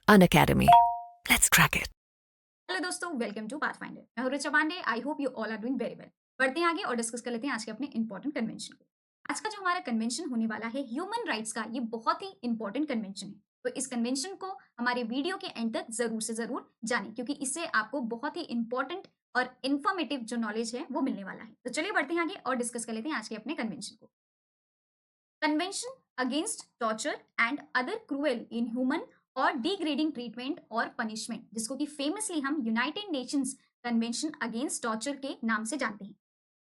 Unacademy. Let's crack it. Hello दोस्तों, welcome to Pathfinder. मैं हूं Richa Pandey. I hope you all are doing very well. बढ़ते हैं आगे और डिस्कस कर लेते हैं आज के अपने इंपॉर्टेंट कन्वेंशन को। आज का जो हमारा कन्वेंशन होने वाला है ह्यूमन राइट्स का, ये बहुत ही इंपॉर्टेंट कन्वेंशन है। तो इस कन्वेंशन को हमारे वीडियो के एंड तक जरूर से जरूर जाने, क्योंकि इससे आपको बहुत ही इंपॉर्टेंट और इन्फॉर्मेटिव जो नॉलेज है वो मिलने वाला है। तो चलिए बढ़ते हैं आगे और डिस्कस कर लेते हैं आज के अपने कन्वेंशन को। Convention against torture and other cruel inhuman और डिग्रेडिंग ट्रीटमेंट और पनिशमेंट, जिसको कि फेमसली हम United Nations convention against torture के नाम से जानते हैं,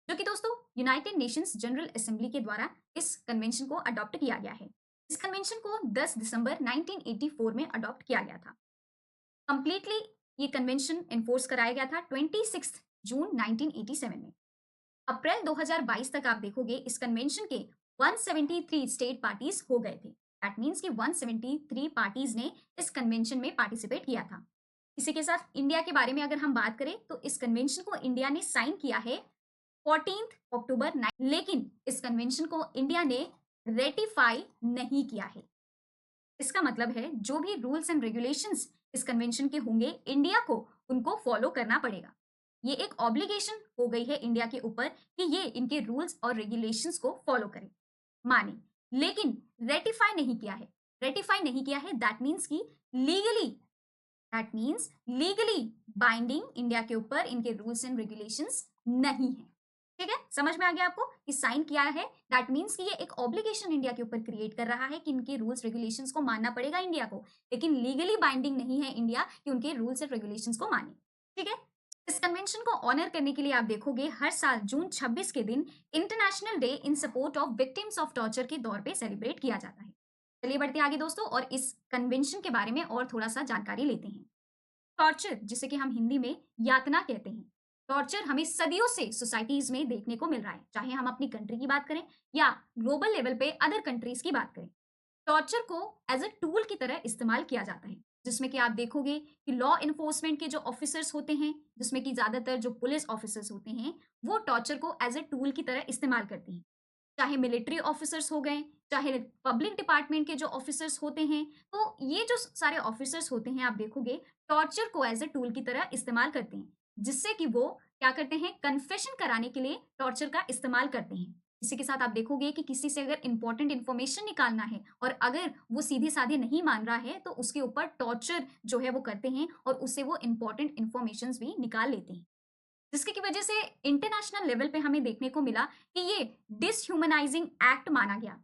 जो कि दोस्तों यूनाइटेड नेशंस जनरल असेंबली के द्वारा इस कन्वेंशन को अडॉप्ट किया गया है। इस कन्वेंशन को 10 दिसंबर 1984 में अडॉप्ट किया गया था। कंप्लीटली ये कन्वेंशन एनफोर्स कराया गया था 26 जून 1987 में। अप्रैल 2022 तक आप देखोगे इस कन्वेंशन के 173 स्टेट पार्टीज हो गए थे। दैट मीन्स कि 173 पार्टीज ने इस कन्वेंशन में पार्टिसिपेट किया था। इसी के साथ इंडिया के बारे में अगर हम बात करें तो इस कन्वेंशन को इंडिया ने साइन किया है 14 अक्टूबर 9, लेकिन इस कन्वेंशन को इंडिया ने रेटिफाई नहीं किया है। इसका मतलब है जो भी रूल्स एंड रेगुलेशंस इस कन्वेंशन के होंगे, इंडिया को उनको फॉलो करना पड़ेगा। ये एक ऑब्लिगेशन हो गई है इंडिया के ऊपर कि ये इनके रूल्स और रेगुलेशंस को फॉलो करे, माने। लेकिन रेटिफाई नहीं किया है। रेटिफाई नहीं किया है दैट मीन्स कि legally, that means legally binding India के ऊपर इनके रूल्स एंड रेगुलेशंस नहीं है। ठीक है, समझ में आ गया आपको कि साइन किया है दैट मीन्स कि ये एक ऑब्लिगेशन इंडिया के ऊपर क्रिएट कर रहा है कि इनके रूल्स रेगुलेशंस को मानना पड़ेगा इंडिया को, लेकिन लीगली बाइंडिंग नहीं है इंडिया कि उनके रूल्स एंड रेगुलेशंस को माने। ठीक है, इस कन्वेंशन को ऑनर करने के लिए आप देखोगे हर साल जून 26 के दिन international day in support of victims of torture के तौर पे सेलिब्रेट किया जाता है। चलिए बढ़ते आगे दोस्तों और इस कन्वेंशन के बारे में और थोड़ा सा जानकारी लेते हैं। टॉर्चर, जिसे कि हम हिंदी में यातना कहते हैं, टॉर्चर हमें सदियों से सोसाइटीज में देखने को मिल रहा है, चाहे हम अपनी कंट्री की बात करें या ग्लोबल लेवल पे अदर कंट्रीज की बात करें। टॉर्चर को एज अ टूल की तरह इस्तेमाल किया जाता है, जिसमें कि आप देखोगे कि लॉ इन्फोर्समेंट के जो ऑफिसर्स होते हैं, जिसमें कि ज्यादातर जो पुलिस ऑफिसर्स होते हैं, वो टॉर्चर को एज अ टूल की तरह इस्तेमाल करते हैं। चाहे मिलिट्री ऑफिसर्स हो गए, चाहे पब्लिक डिपार्टमेंट के जो ऑफिसर्स होते हैं, तो ये जो सारे ऑफिसर्स होते हैं आप देखोगे टॉर्चर को एज अ टूल की तरह इस्तेमाल करते हैं, जिससे कि वो क्या करते हैं, कन्फेशन कराने के लिए टॉर्चर का इस्तेमाल करते हैं। इसी के साथ आप देखोगे कि किसी से अगर इंपॉर्टेंट इन्फॉर्मेशन निकालना है और अगर वो सीधे साधे नहीं मान रहा है तो उसके ऊपर टॉर्चर जो है वो करते हैं और उससे वो इंपॉर्टेंट इन्फॉर्मेशन भी निकाल लेते हैं, जिसकी की वजह से इंटरनेशनल लेवल पे हमें देखने को मिला कि ये डिसह्यूमनाइजिंग एक्ट माना गया।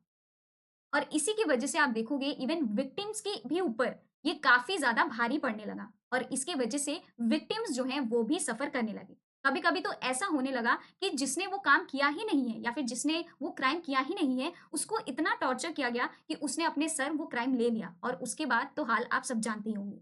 और इसी की वजह से आप देखोगे इवन विक्टिम्स के भी ऊपर ये काफी ज्यादा भारी पड़ने लगा और इसके वजह से विक्टिम्स जो हैं वो भी सफर करने लगे। कभी कभी तो ऐसा होने लगा कि जिसने वो काम किया ही नहीं है या फिर जिसने वो क्राइम किया ही नहीं है, उसको इतना टॉर्चर किया गया कि उसने अपने सर वो क्राइम ले लिया और उसके बाद तो हाल आप सब जानते ही होंगे।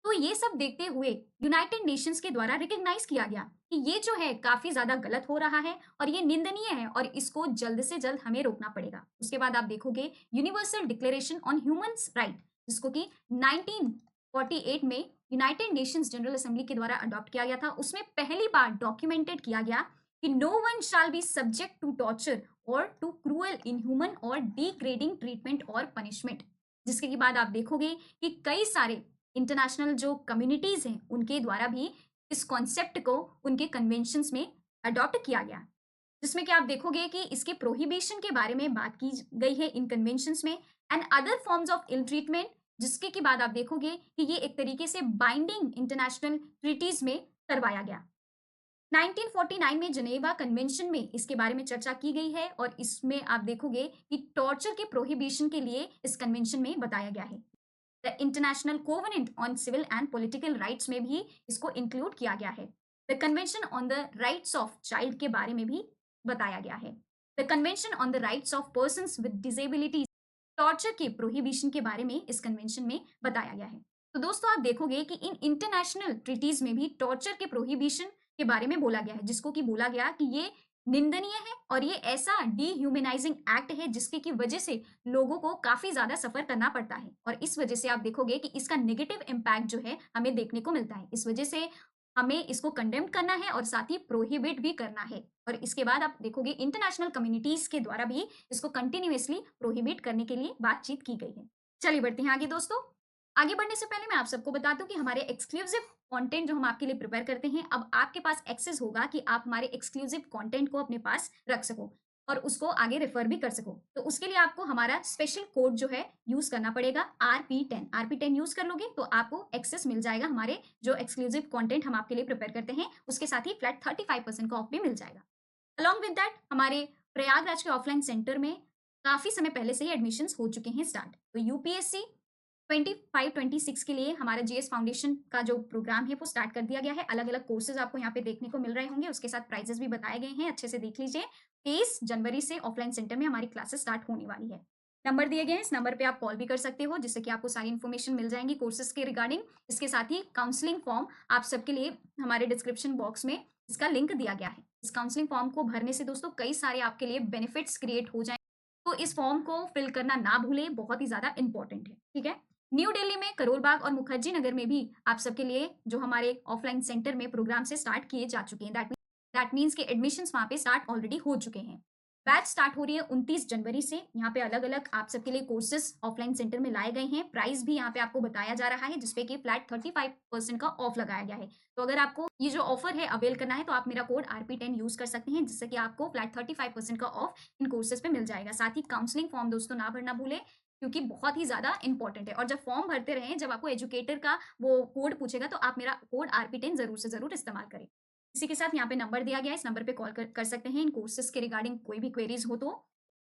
तो ये सब देखते हुए यूनाइटेड नेशंस के द्वारा रिकॉग्नाइज किया गया कि ये जो है काफी ज्यादा गलत हो रहा है और ये निंदनीय है और इसको जल्द से जल्द हमें रोकना पड़ेगा। उसके बाद आप देखोगे universal declaration on humans right, जिसको कि 1948 में यूनाइटेड नेशंस जनरल असेंबली के द्वारा अडॉप्ट किया गया था। उसमें पहली बार डॉक्यूमेंटेड किया गया कि no one shall be subject to torture और टू क्रूअल इनह्यूमन और डिग्रेडिंग ट्रीटमेंट और पनिशमेंट। जिसके के बाद आप देखोगे कि कई सारे इंटरनेशनल जो कम्युनिटीज हैं उनके द्वारा भी इस कॉन्सेप्ट को उनके कन्वेंशंस में अडॉप्ट किया गया, जिसमें कि आप देखोगे कि इसके प्रोहिबिशन के बारे में बात की गई है इन कन्वेंशंस में and other forms of ill treatment. जिसके के बाद आप देखोगे कि ये एक तरीके से बाइंडिंग इंटरनेशनल ट्रीटीज में करवाया गया। 1949 में जनेवा कन्वेंशन में इसके बारे में चर्चा की गई है और इसमें आप देखोगे कि टॉर्चर के प्रोहिबिशन के लिए इस कन्वेंशन में बताया गया है। The international covenant on civil and political rights में भी इसको इंक्लूड किया गया है। The convention on the rights of child के बारे में भी बताया गया है। The convention on the rights of persons with disabilities, torture के प्रोहिबिशन के बारे में इस कन्वेंशन में बताया गया है। तो दोस्तों आप देखोगे कि इन इंटरनेशनल ट्रीटीज में भी टॉर्चर के प्रोहिबिशन के बारे में बोला गया है, जिसको कि बोला गया कि ये निंदनीय है और ये ऐसा डिह्यूमनाइजिंग एक्ट है जिसके की वजह से लोगों को काफी ज्यादा सफर करना पड़ता है और इस वजह से आप देखोगे कि इसका नेगेटिव इम्पैक्ट जो है हमें देखने को मिलता है। इस वजह से हमें इसको कंडेम करना है और साथ ही प्रोहिबिट भी करना है। और इसके बाद आप देखोगे इंटरनेशनल कम्युनिटीज के द्वारा भी इसको कंटिन्यूअसली प्रोहिबिट करने के लिए बातचीत की गई है। चलिए बढ़ते हैं आगे दोस्तों। आगे बढ़ने से पहले मैं आप सबको बता दूं कि हमारे एक्सक्लूसिव कंटेंट जो हम आपके लिए प्रिपेयर करते हैं, अब आपके पास एक्सेस होगा कि आप हमारे एक्सक्लूसिव कंटेंट को अपने पास रख सको और उसको आगे रेफर भी कर सको। तो उसके लिए आपको हमारा स्पेशल कोड जो है यूज करना पड़ेगा, RP10। RP10 यूज कर लोगे तो आपको एक्सेस मिल जाएगा हमारे जो एक्सक्लूसिव कंटेंट हम आपके लिए प्रिपेयर करते हैं, उसके साथ ही फ्लैट 35% का ऑफ भी मिल जाएगा। अलॉन्ग विद दैट हमारे प्रयागराज के ऑफलाइन सेंटर में काफी समय पहले से ही एडमिशंस हो चुके हैं स्टार्ट। तो यूपीएससी 25-26 के लिए हमारा जीएस फाउंडेशन का जो प्रोग्राम है वो स्टार्ट कर दिया गया है। अलग अलग कोर्सेज आपको यहाँ पे देखने को मिल रहे होंगे, उसके साथ प्राइजेस भी बताए गए हैं, अच्छे से देख लीजिए। 23 जनवरी से ऑफलाइन सेंटर में हमारी क्लासेस स्टार्ट होने वाली है। नंबर दिए गए हैं, इस नंबर पे आप कॉल भी कर सकते हो, जिससे कि आपको सारी इन्फॉर्मेशन मिल जाएंगी कोर्सेज के रिगार्डिंग। इसके साथ ही काउंसलिंग फॉर्म आप सबके लिए हमारे डिस्क्रिप्शन बॉक्स में इसका लिंक दिया गया है। इस काउंसलिंग फॉर्म को भरने से दोस्तों कई सारे आपके लिए बेनिफिट्स क्रिएट हो जाएंगे, तो इस फॉर्म को फिल करना ना भूलें, बहुत ही ज्यादा इंपॉर्टेंट है। ठीक है। न्यू दिल्ली में करोल बाग और मुखर्जी नगर में भी आप सबके लिए जो हमारे ऑफलाइन सेंटर में प्रोग्राम से स्टार्ट किए जा चुके हैं, दैट मीन्स के एडमिशंस वहां पे स्टार्ट ऑलरेडी हो चुके हैं। बैच स्टार्ट हो रही है 29 जनवरी से। यहाँ पे अलग अलग आप सबके लिए कोर्सेज ऑफलाइन सेंटर में लाए गए हैं। प्राइस भी यहाँ पे आपको बताया जा रहा है, जिसपे कि फ्लैट 35% का ऑफ लगाया गया है। तो अगर आपको ये जो ऑफर है अवेल करना है तो आप मेरा कोड RP10 यूज कर सकते हैं, जिससे कि आपको फ्लैट 35% का ऑफ इन कोर्सेज पे मिल जाएगा। साथ ही काउंसलिंग फॉर्म दोस्तों ना भरना भूले, क्योंकि बहुत ही ज्यादा इंपॉर्टेंट है। और जब फॉर्म भरते रहें, जब आपको एजुकेटर का वो कोड पूछेगा तो आप मेरा कोड RP10 जरूर से जरूर इस्तेमाल करें। इसी के साथ यहाँ पे नंबर दिया गया है, इस नंबर पे कॉल कर सकते हैं इन कोर्सेज के रिगार्डिंग कोई भी क्वेरीज हो तो।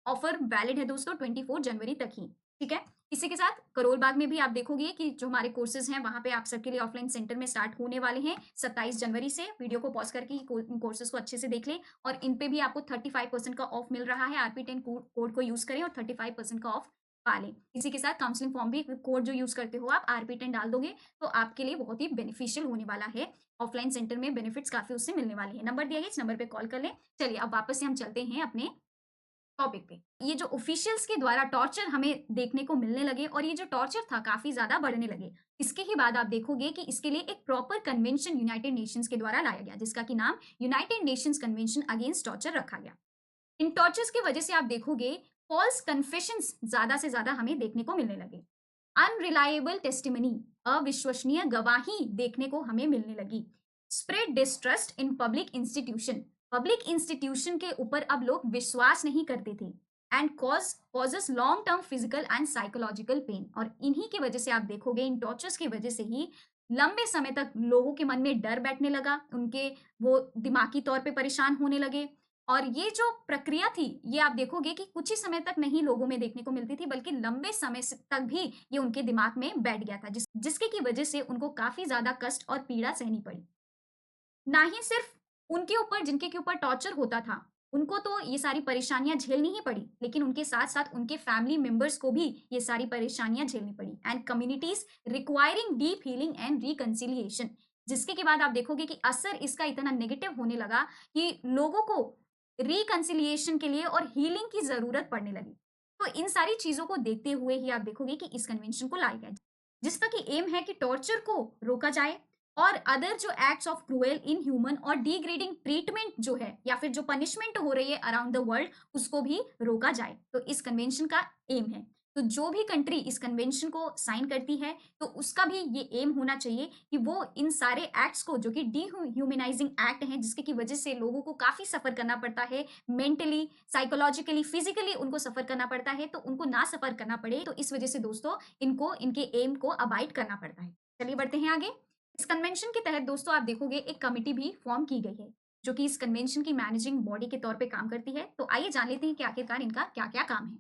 ऑफर वैलिड है दोस्तों 24 जनवरी तक ही। ठीक है। इसी के साथ करोल बाग में भी आप देखोगे कि जो हमारे कोर्सेज हैं वहां पे आप सबके लिए ऑफलाइन सेंटर में स्टार्ट होने वाले हैं 27 जनवरी से। वीडियो को पॉज करके इन कोर्सेज को अच्छे से देख लें, और इन पे भी आपको 35% का ऑफ मिल रहा है। RP10 कोड को यूज करें और 35% का ऑफ पा लें। इसी के साथ काउंसलिंग फॉर्म भी कोड जो यूज करते हो आप RP10 डाल दोगे तो आपके लिए बहुत ही बेनिफिशियल होने वाला है। ऑफलाइन सेंटर में बेनिफिट्स काफी उससे मिलने वाले हैं। नंबर दिया गया, इस नंबर पे कॉल कर लें। चलिए अब वापस से हम चलते हैं अपने टॉपिक पे। ये जो ऑफिशियल्स के द्वारा टॉर्चर हमें देखने को मिलने लगे और ये जो टॉर्चर था काफी ज्यादा बढ़ने लगे, इसके ही बाद आप देखोगे कि इसके लिए एक प्रॉपर कन्वेंशन यूनाइटेड नेशंस के द्वारा लाया गया, जिसका कि नाम United Nations convention against torture रखा गया। इन टॉर्चर्स की वजह से आप देखोगे फॉल्स कन्फेशंस ज्यादा से ज्यादा हमें देखने को मिलने लगे। अनरिलायबल टेस्टिमनी, अविश्वसनीय गवाही देखने को हमें मिलने लगी। Spread distrust in public institution के ऊपर अब लोग विश्वास नहीं करते थे। And causes long term physical and psychological pen, और इन्हीं की वजह से आप देखोगे इन टॉर्चर्स की वजह से ही लंबे समय तक लोगों के मन में डर बैठने लगा, उनके वो दिमागी तौर पे परेशान होने लगे। और ये जो प्रक्रिया थी ये आप देखोगे कि कुछ ही समय तक नहीं लोगों में देखने को मिलती थी, बल्कि लंबे समय तक भी ये उनके दिमाग में बैठ गया था, जिसके की वजह से उनको काफी ज्यादा कष्ट और पीड़ा सहनी पड़ी। ना ही सिर्फ उनके ऊपर, जिनके के ऊपर टॉर्चर होता था, उनको तो ये सारी परेशानियां झेलनी ही पड़ी, लेकिन उनके साथ साथ उनके फैमिली मेंबर्स को भी ये सारी परेशानियां झेलनी पड़ी। And communities requiring deep healing and reconciliation, जिसके के बाद आप देखोगे कि असर इसका इतना नेगेटिव होने लगा कि लोगों को रिकंसिलिएशन के लिए और हीलिंग की जरूरत पड़ने लगी। तो इन सारी चीजों को देखते हुए ही आप देखोगे कि इस कन्वेंशन को लाया गया, जिसका कि एम है कि टॉर्चर को रोका जाए और अदर जो एक्ट्स ऑफ क्रूएल, इनह्यूमन और डिग्रेडिंग ट्रीटमेंट जो है या फिर जो पनिशमेंट हो रही है अराउंड द वर्ल्ड, उसको भी रोका जाए। तो इस कन्वेंशन का एम है। तो जो भी कंट्री इस कन्वेंशन को साइन करती है तो उसका भी ये एम होना चाहिए कि वो इन सारे एक्ट्स को, जो कि डिह्यूमनाइजिंग एक्ट हैं, जिसके की वजह से लोगों को काफी सफर करना पड़ता है, मेंटली, साइकोलॉजिकली, फिजिकली उनको सफर करना पड़ता है, तो उनको ना सफर करना पड़े। तो इस वजह से दोस्तों इनको इनके एम को अबाइड करना पड़ता है। चलिए बढ़ते हैं आगे। इस कन्वेंशन के तहत दोस्तों आप देखोगे एक कमिटी भी फॉर्म की गई है, जो कि इस कन्वेंशन की मैनेजिंग बॉडी के तौर पे काम करती है। तो आइए जान लेते हैं कि आखिरकार इनका क्या क्या काम है।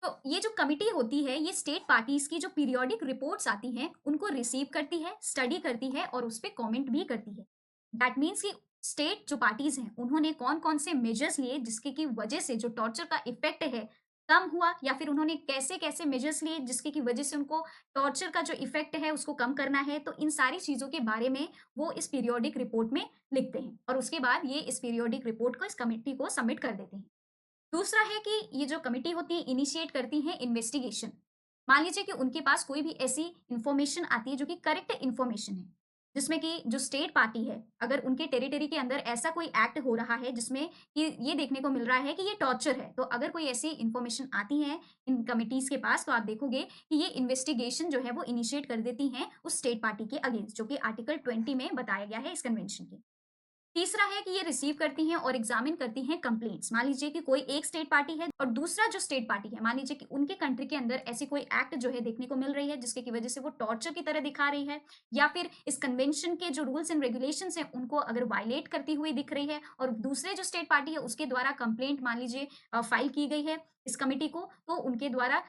तो ये जो कमिटी होती है, ये स्टेट पार्टीज की जो पीरियोडिक रिपोर्ट्स आती हैं उनको रिसीव करती है, स्टडी करती है और उस पर कॉमेंट भी करती है। दैट मीन्स कि स्टेट जो पार्टीज हैं उन्होंने कौन कौन से मेजर्स लिए जिसके की वजह से जो टॉर्चर का इफेक्ट है कम हुआ, या फिर उन्होंने कैसे कैसे मेजर्स लिए जिसके की वजह से उनको टॉर्चर का जो इफेक्ट है उसको कम करना है। तो इन सारी चीजों के बारे में वो इस पीरियोडिक रिपोर्ट में लिखते हैं और उसके बाद ये इस पीरियोडिक रिपोर्ट को इस कमेटी को सबमिट कर देते हैं। दूसरा है कि ये जो कमिटी होती है इनिशिएट करती है इन्वेस्टिगेशन। मान लीजिए कि उनके पास कोई भी ऐसी इंफॉर्मेशन आती है जो कि करेक्ट इंफॉर्मेशन है, जिसमें कि जो स्टेट पार्टी है, अगर उनके टेरिटरी के अंदर ऐसा कोई एक्ट हो रहा है जिसमें कि ये देखने को मिल रहा है कि ये टॉर्चर है, तो अगर कोई ऐसी इन्फॉर्मेशन आती है इन कमिटीज़ के पास, तो आप देखोगे कि ये इन्वेस्टिगेशन जो है वो इनिशिएट कर देती हैं उस स्टेट पार्टी के अगेंस्ट, जो कि आर्टिकल 20 में बताया गया है इस कन्वेंशन के। तीसरा है कि ये रिसीव करती हैं और एग्जामिन करती हैं कंप्लेंट्स। मान लीजिए कि कोई एक स्टेट पार्टी है और दूसरा जो स्टेट पार्टी है, मान लीजिए कि उनके कंट्री के अंदर ऐसी कोई एक्ट जो है देखने को मिल रही है जिसके की वजह से वो टॉर्चर की तरह दिखा रही है, या फिर इस कन्वेंशन के जो रूल्स एंड रेगुलेशंस हैं उनको अगर वायलेट करती हुई दिख रही है, और दूसरे जो स्टेट पार्टी है उसके द्वारा कंप्लेंट मान लीजिए फाइल की गई है इस कमिटी को, तो उनके द्वारा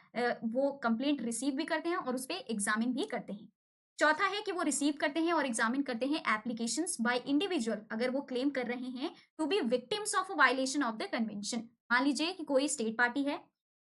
वो कंप्लेंट रिसीव भी करते हैं और उस पर एग्जामिन भी करते हैं। चौथा है कि वो रिसीव करते हैं और एग्जामिन करते हैं एप्लीकेशंस बाय इंडिविजुअल, अगर वो क्लेम कर रहे हैं to be victims of a violation of the convention. मान लीजिए कि कोई स्टेट पार्टी है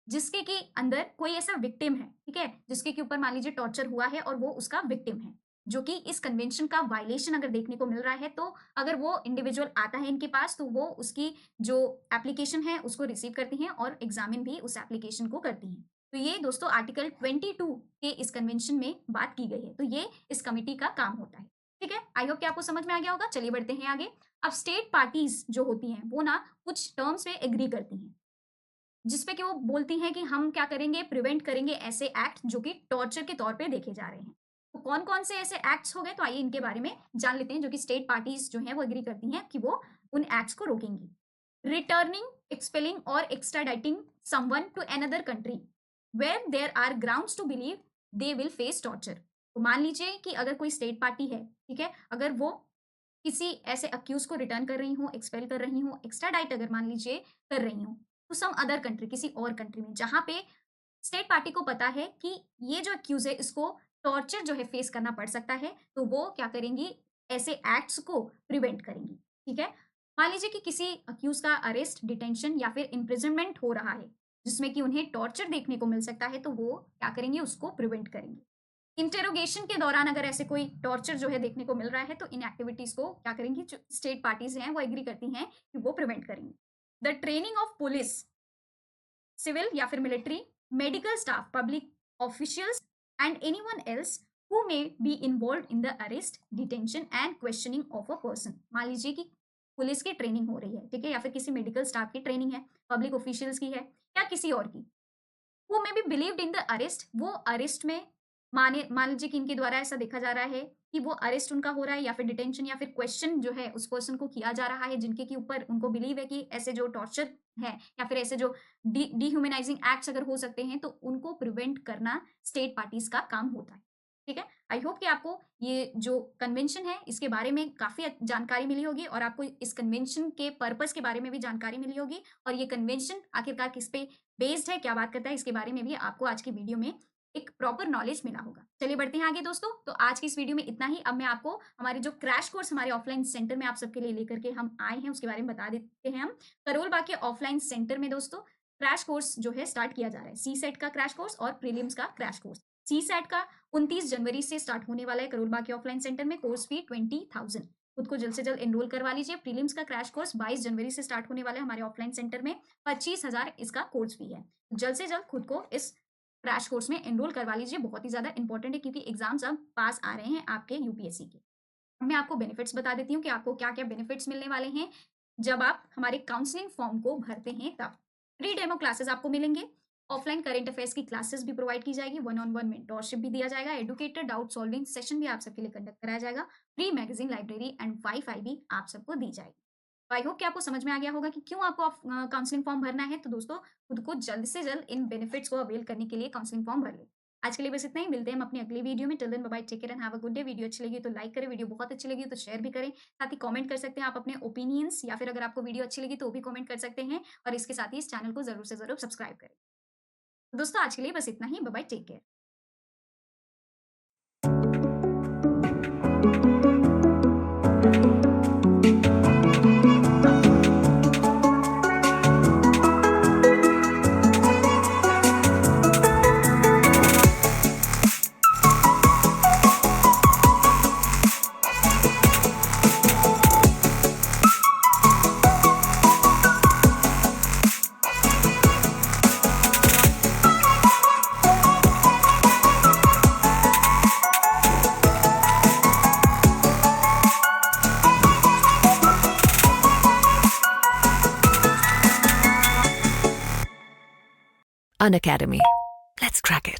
जिसके के अंदर कोई ऐसा विक्टिम है, ठीक है, जिसके के ऊपर मान लीजिए टॉर्चर हुआ है और वो उसका विक्टिम है, जो कि इस कन्वेंशन का वायलेशन अगर देखने को मिल रहा है, तो अगर वो इंडिविजुअल आता है इनके पास, तो वो उसकी जो एप्लीकेशन है उसको रिसीव करती हैं और एग्जामिन भी उस एप्लीकेशन को करती हैं। तो ये दोस्तों आर्टिकल 22 के इस कन्वेंशन में बात की गई है, तो ये इस कमिटी का काम होता है। ठीक है, आई होप कि आपको समझ में आ गया होगा। चलिए बढ़ते हैं आगे। अब स्टेट पार्टीज जो होती हैं वो ना कुछ टर्म्स पे एग्री करती हैं, जिसपे कि वो बोलती हैं कि हम क्या करेंगे, प्रिवेंट करेंगे ऐसे एक्ट जो कि टॉर्चर के तौर पे देखे जा रहे हैं। तो कौन कौन से ऐसे एक्ट्स हो गए, तो आइए इनके बारे में जान लेते हैं, जो कि स्टेट पार्टीज जो हैं वो एग्री करती हैं कि वो उन एक्ट्स को रोकेंगी। रिटर्निंग, एक्सपेलिंग और extraditing someone to another country where there are grounds to believe they will face torture. तो मान लीजिए कि अगर कोई स्टेट पार्टी है, ठीक है, अगर वो किसी ऐसे अक्यूज को रिटर्न कर रही हूँ, एक्सपेल कर रही हूँ, एक्स्ट्राडाइट अगर मान लीजिए कर रही हूँ टू सम अदर कंट्री, किसी और कंट्री में, जहाँ पे स्टेट पार्टी को पता है कि ये जो अक्यूज है इसको टॉर्चर जो है फेस करना पड़ सकता है, तो वो क्या करेंगी, ऐसे एक्ट्स को प्रिवेंट करेंगी। ठीक है, मान लीजिए कि किसी अक्यूज का अरेस्ट, डिटेंशन या फिर इम्प्रिजनमेंट हो रहा है जिसमें कि उन्हें टॉर्चर देखने को मिल सकता है, तो वो क्या करेंगे, उसको प्रिवेंट करेंगे। इंटेरोगेशन के दौरान अगर ऐसे कोई टॉर्चर जो है देखने को मिल रहा है, तो इन एक्टिविटीज को क्या करेंगी, जो स्टेट पार्टीज हैं वो एग्री करती हैं कि वो प्रिवेंट करेंगे। The training of police, civil या फिर military, medical staff, public officials and anyone else who may be involved in the arrest, detention and questioning of a person. मान लीजिए कि पुलिस की ट्रेनिंग हो रही है, ठीक है, या फिर किसी मेडिकल स्टाफ की ट्रेनिंग है, पब्लिक ऑफिशियल्स की है, या किसी और की, वो may be believed in the arrest, वो अरेस्ट में मान लीजिए कि इनके द्वारा ऐसा देखा जा रहा है कि वो अरेस्ट उनका हो रहा है, या फिर डिटेंशन या फिर क्वेश्चन जो है उस पर्सन को किया जा रहा है जिनके के ऊपर उनको बिलीव है कि ऐसे जो टॉर्चर है या फिर ऐसे जो डिह्यूमनाइजिंग एक्ट्स अगर हो सकते हैं, तो उनको प्रिवेंट करना स्टेट पार्टीज का काम होता है। ठीक है, आई होप कि आपको ये जो कन्वेंशन है इसके बारे में काफी जानकारी मिली होगी, और आपको इस कन्वेंशन के पर्पस के बारे में भी जानकारी मिली होगी, और ये कन्वेंशन आखिरकार किस पे बेस्ड है, क्या बात करता है, इसके बारे में भी आपको आज की वीडियो में एक प्रॉपर नॉलेज मिला होगा। चलिए बढ़ते हैं आगे दोस्तों। तो आज की इस वीडियो में इतना ही। अब मैं आपको हमारे जो क्रैश कोर्स हमारे ऑफलाइन सेंटर में आप सबके लिए लेकर के हम आए हैं उसके बारे में बता देते हैं। हम करोल बाग के ऑफलाइन सेंटर में दोस्तों क्रैश कोर्स जो है स्टार्ट किया जा रहा है, सी सेट का क्रैश कोर्स और प्रीलिम्स का क्रैश कोर्स। सी सेट का 29 जनवरी से स्टार्ट होने वाला है करोल बाग के ऑफलाइन सेंटर में। कोर्स फी 20,000, खुद को जल्द से जल्द एनरोल करवा लीजिए। प्रीलिम्स का क्रैश कोर्स 22 जनवरी से स्टार्ट होने वाला है हमारे ऑफलाइन सेंटर में, 25,000 इसका कोर्स फी है। जल्द से जल्द खुद को इस क्रैश कोर्स में एनरोल करवा लीजिए, बहुत ही ज्यादा इंपॉर्टेंट है, क्योंकि एग्जाम्स अब पास आ रहे हैं आपके यूपीएससी के। मैं आपको बेनिफिट्स बता देती हूँ कि आपको क्या क्या बेनिफिट्स मिलने वाले हैं जब आप हमारे काउंसलिंग फॉर्म को भरते हैं। तब फ्री डेमो क्लासेस आपको मिलेंगे, ऑफलाइन करंट अफेयर्स की क्लासेस भी प्रोवाइड की जाएगी, 1-on-1 मेंटोरशिप भी दिया जाएगा, एडुकेटेड डाउट सॉल्विंग सेशन भी आप सबके लिए कंडक्ट कराया जाएगा, free magazine, library and wifi भी आप सबको दी जाएगी। आई होप कि आपको समझ में आ गया होगा कि क्यों आपको काउंसलिंग फॉर्म भरना है। तो दोस्तों खुद को जल्द से जल्द इन बेनिफिट्स को अवेल करने के लिए काउंसलिंग फॉर्म भर ले। आज के लिए बस इतना ही, मिलते हैं हम अपनी अगली वीडियो में। Till then bye bye, take care and have a good day. Video अच्छी लगी तो लाइक करें, वीडियो बहुत अच्छी लगी तो शेयर भी करें, साथ ही कमेंट कर सकते हैं आप अपने ओपिनियंस, या फिर अगर आपको वीडियो अच्छी लगी तो वो भी कमेंट कर सकते हैं, और इसके साथ ही इस चैनल को जरूर से जरूर सब्सक्राइब करें। दोस्तों आज के लिए बस इतना ही, bye bye, take care. An academy. Let's crack it.